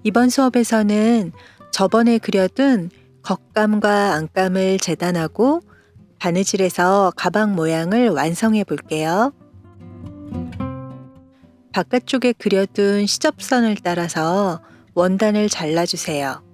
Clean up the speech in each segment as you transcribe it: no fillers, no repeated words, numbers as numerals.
이번 수업에서는 저번에 그려둔 겉감과 안감을 재단하고 바느질해서 가방 모양을 완성해 볼게요. 바깥쪽에 그려둔 시접선을 따라서 원단을 잘라주세요.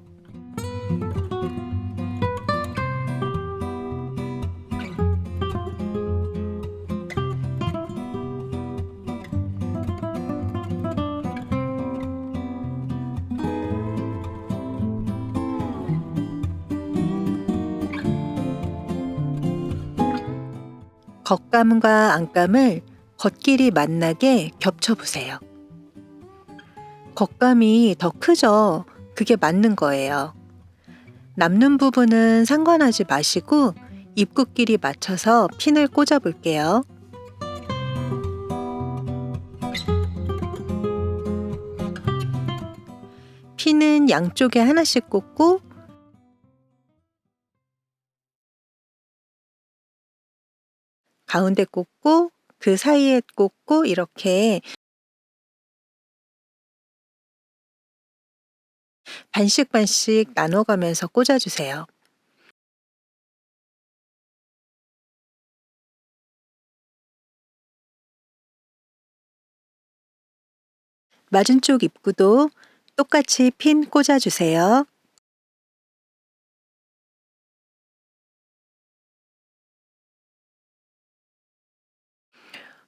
겉감과 안감을 겉길이 만나게 겹쳐보세요. 겉감이 더 크죠? 그게 맞는 거예요. 남는 부분은 상관하지 마시고 입구끼리 맞춰서 핀을 꽂아 볼게요. 핀은 양쪽에 하나씩 꽂고 가운데 꽂고 그 사이에 꽂고 이렇게 반씩 나눠가면서 꽂아주세요. 맞은쪽 입구도 똑같이 핀 꽂아주세요.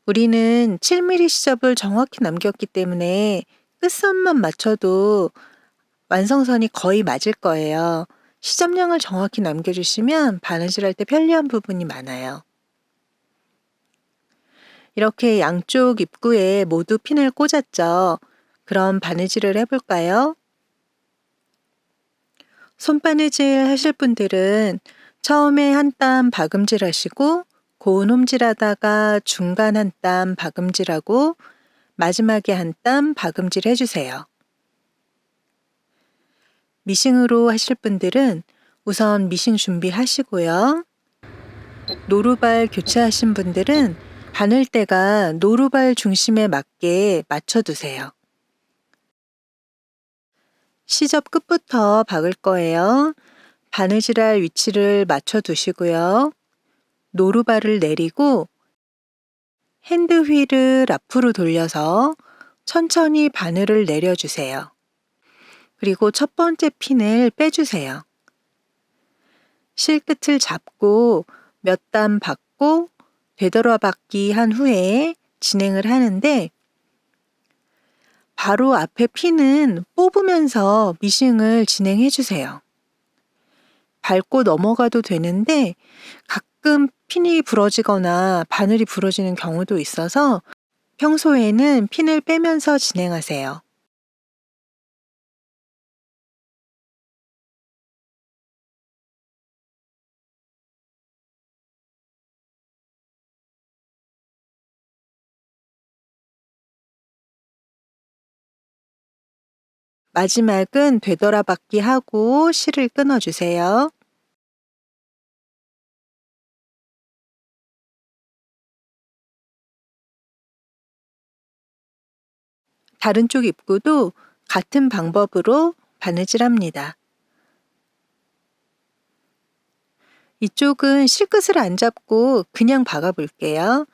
우리는 7mm 시접을 정확히 남겼기 때문에 끝선만 맞춰도 완성선이 거의 맞을 거예요. 시접량을 정확히 남겨주시면 바느질할 때 편리한 부분이 많아요. 이렇게 양쪽 입구에 모두 핀을 꽂았죠. 그럼 바느질을 해볼까요? 손바느질 하실 분들은 처음에 한 땀 박음질 하시고 고운 홈질하다가 중간 한 땀 박음질하고 마지막에 한 땀 박음질 해주세요. 미싱으로 하실 분들은 우선 미싱 준비하시고요. 노루발 교체하신 분들은 바늘 대가 노루발 중심에 맞게 맞춰두세요. 시접 끝부터 박을 거예요. 바느질할 위치를 맞춰두시고요. 노루발을 내리고 핸드 휠을 앞으로 돌려서 천천히 바늘을 내려주세요. 그리고 첫 번째 핀을 빼주세요. 실끝을 잡고 몇 땀 박고 되돌아박기 한 후에 진행을 하는데 바로 앞에 핀은 뽑으면서 미싱을 진행해 주세요. 밟고 넘어가도 되는데 가끔 핀이 부러지거나 바늘이 부러지는 경우도 있어서 평소에는 핀을 빼면서 진행하세요. 마지막은 되돌아박기 하고 실을 끊어주세요. 다른 쪽 입구도 같은 방법으로 바느질합니다. 이쪽은 실끝을 안 잡고 그냥 박아 볼게요.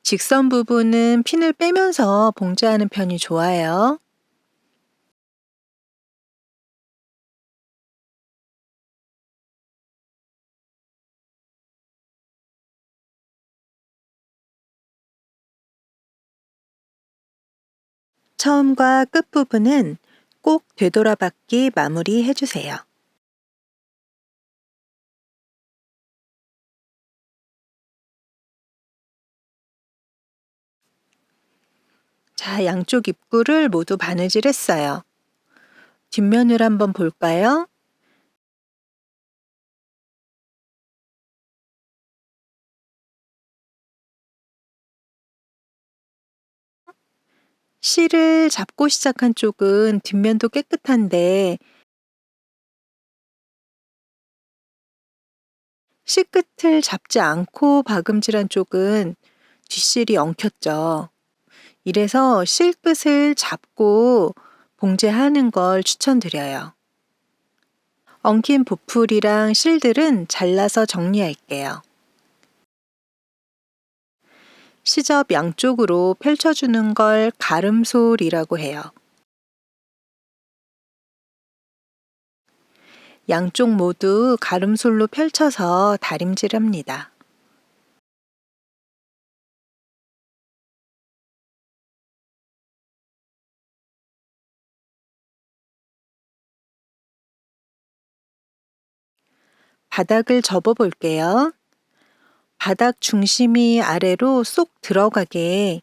직선 부분은 핀을 빼면서 봉제하는 편이 좋아요. 처음과 끝 부분은 꼭 되돌아박기 마무리 해주세요. 자, 양쪽 입구를 모두 바느질 했어요. 뒷면을 한번 볼까요? 실을 잡고 시작한 쪽은 뒷면도 깨끗한데 C끝을 잡지 않고 박음질한 쪽은 뒷실이 엉켰죠. 이래서 C끝을 잡고 봉제하는 걸 추천드려요. 엉킨 보풀이랑 실들은 잘라서 정리할게요. 시접 양쪽으로 펼쳐주는 걸 가름솔이라고 해요. 양쪽 모두 가름솔로 펼쳐서 다림질합니다. 바닥을 접어 볼게요. 바닥 중심이 아래로 쏙 들어가게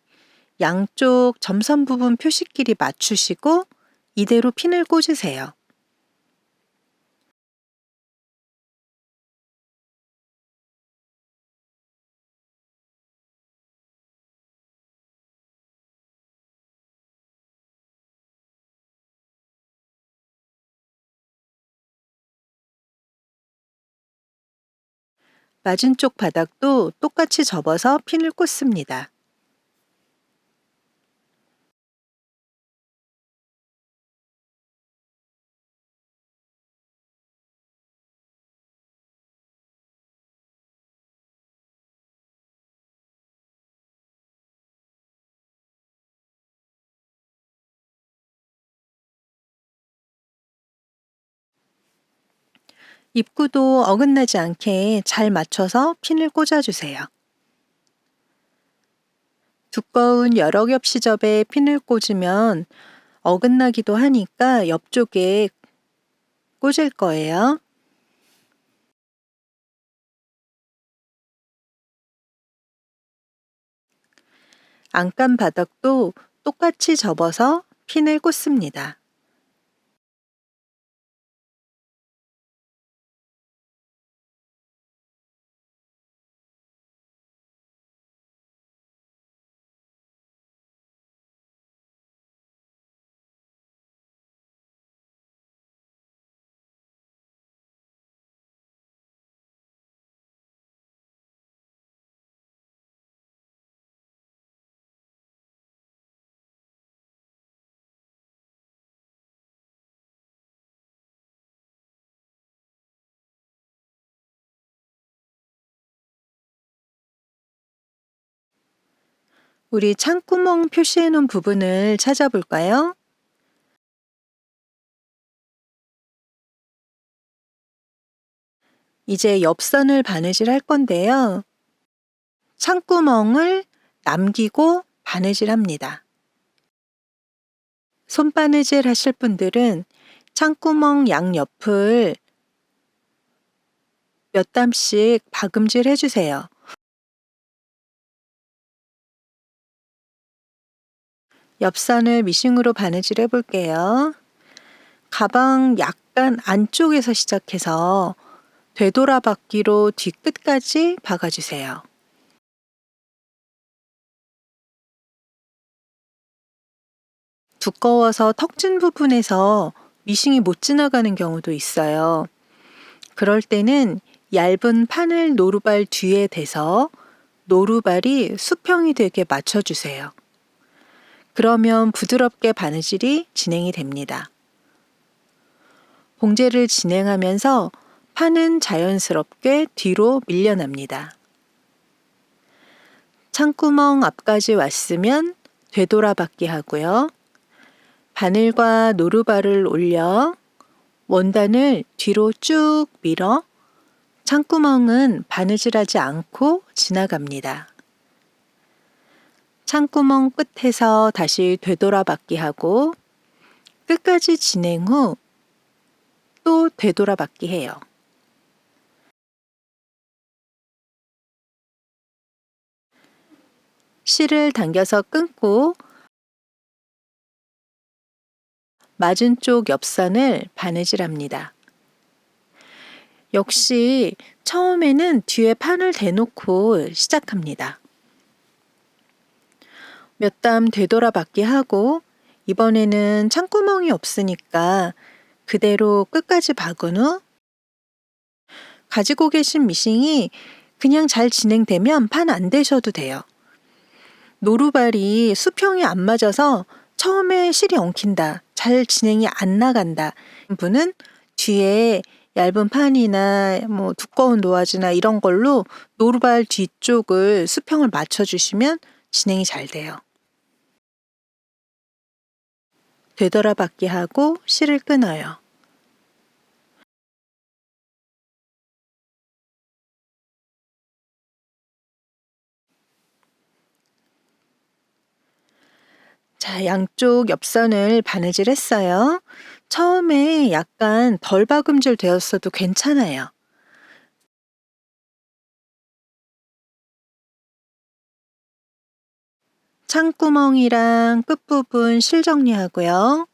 양쪽 점선 부분 표시끼리 맞추시고 이대로 핀을 꽂으세요. 맞은 쪽 바닥도 똑같이 접어서 핀을 꽂습니다. 입구도 어긋나지 않게 잘 맞춰서 핀을 꽂아주세요. 두꺼운 여러 겹 시접에 핀을 꽂으면 어긋나기도 하니까 옆쪽에 꽂을 거예요. 안감 바닥도 똑같이 접어서 핀을 꽂습니다. 우리 창구멍 표시해 놓은 부분을 찾아볼까요? 이제 옆선을 바느질 할 건데요. 창구멍을 남기고 바느질 합니다. 손바느질 하실 분들은 창구멍 양옆을 몇 담씩 박음질 해주세요. 옆선을 미싱으로 바느질 해볼게요. 가방 약간 안쪽에서 시작해서 되돌아박기로 뒤끝까지 박아주세요. 두꺼워서 턱진 부분에서 미싱이 못 지나가는 경우도 있어요. 그럴 때는 얇은 판을 노루발 뒤에 대서 노루발이 수평이 되게 맞춰주세요. 그러면 부드럽게 바느질이 진행이 됩니다. 봉제를 진행하면서 판은 자연스럽게 뒤로 밀려납니다. 창구멍 앞까지 왔으면 되돌아박기 하고요. 바늘과 노루발을 올려 원단을 뒤로 쭉 밀어 창구멍은 바느질하지 않고 지나갑니다. 창구멍 끝에서 다시 되돌아박기 하고 끝까지 진행 후 또 되돌아박기 해요. 실을 당겨서 끊고 맞은 쪽 옆선을 바느질합니다. 역시 처음에는 뒤에 판을 대놓고 시작합니다. 몇 담 되돌아박기 하고 이번에는 창구멍이 없으니까 그대로 끝까지 박은 후 가지고 계신 미싱이 그냥 잘 진행되면 판 안 대셔도 돼요. 노루발이 수평이 안 맞아서 처음에 실이 엉킨다, 잘 진행이 안 나간다 분은 뒤에 얇은 판이나 뭐 두꺼운 노아지나 이런 걸로 노루발 뒤쪽을 수평을 맞춰주시면 진행이 잘 돼요. 되돌아받기 하고 실을 끊어요. 자, 양쪽 옆선을 바느질 했어요. 처음에 약간 덜 박음질 되었어도 괜찮아요. 창구멍이랑 끝부분 실 정리하고요.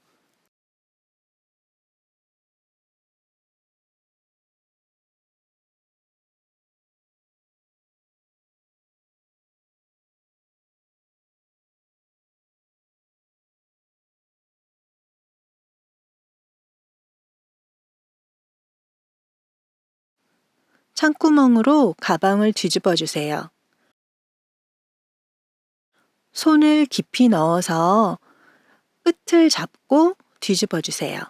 창구멍으로 가방을 뒤집어 주세요. 손을 깊이 넣어서 끝을 잡고 뒤집어 주세요.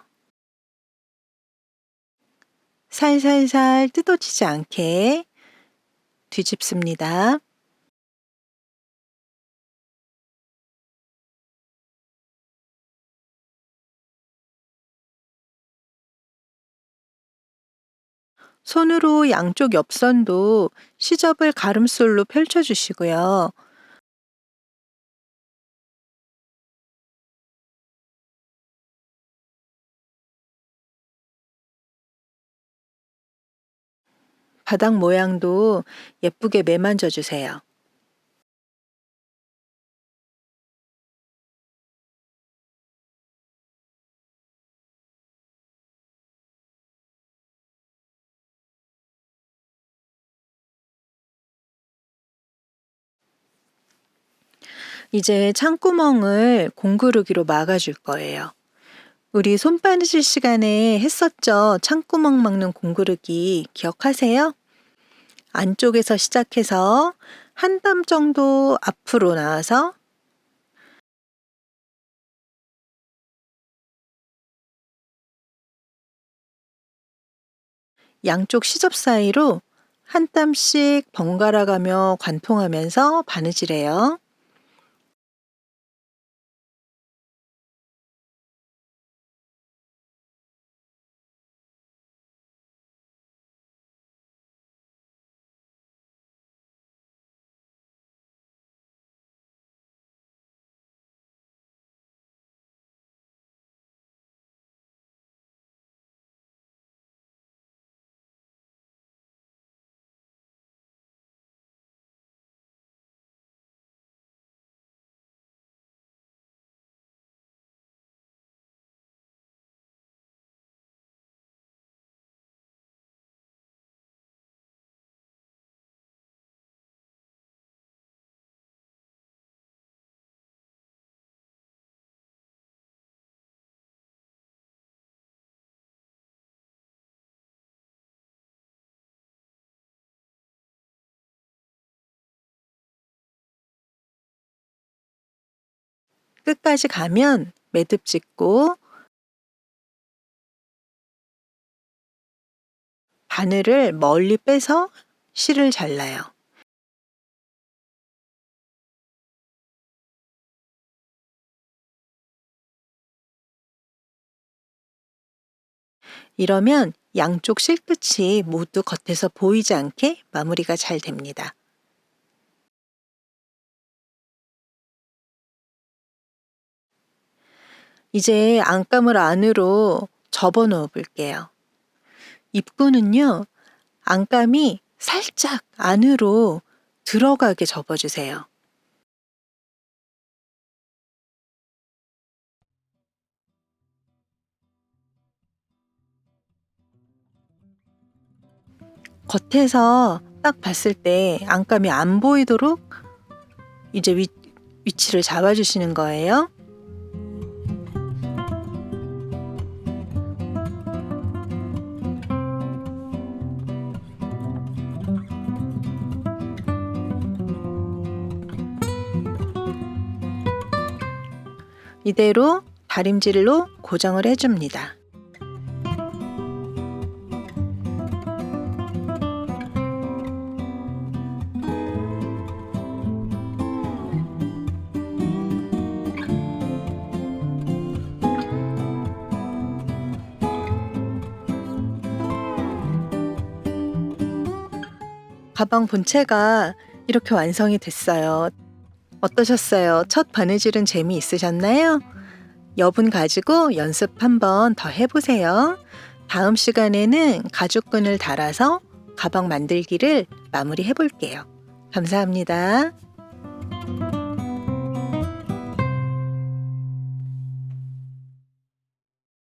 살살살 뜯어지지 않게 뒤집습니다. 손으로 양쪽 옆선도 시접을 가름솔로 펼쳐주시고요. 바닥 모양도 예쁘게 매만져 주세요. 이제 창구멍을 공구르기로 막아줄 거예요. 우리 손바느질 시간에 했었죠? 창구멍 막는 공구르기 기억하세요? 안쪽에서 시작해서 한 땀 정도 앞으로 나와서 양쪽 시접 사이로 한 땀씩 번갈아 가며 관통하면서 바느질해요. 끝까지 가면 매듭 짓고 바늘을 멀리 빼서 실을 잘라요. 이러면 양쪽 실끝이 모두 겉에서 보이지 않게 마무리가 잘 됩니다. 이제 안감을 안으로 접어 넣어 볼게요. 입구는요, 안감이 살짝 안으로 들어가게 접어주세요. 겉에서 딱 봤을 때 안감이 안 보이도록 이제 위치를 잡아주시는 거예요. 이대로 다림질로 고정을 해줍니다. 가방 본체가 이렇게 완성이 됐어요. 어떠셨어요? 첫 바느질은 재미있으셨나요? 여분 가지고 연습 한번 더 해보세요. 다음 시간에는 가죽끈을 달아서 가방 만들기를 마무리해 볼게요. 감사합니다.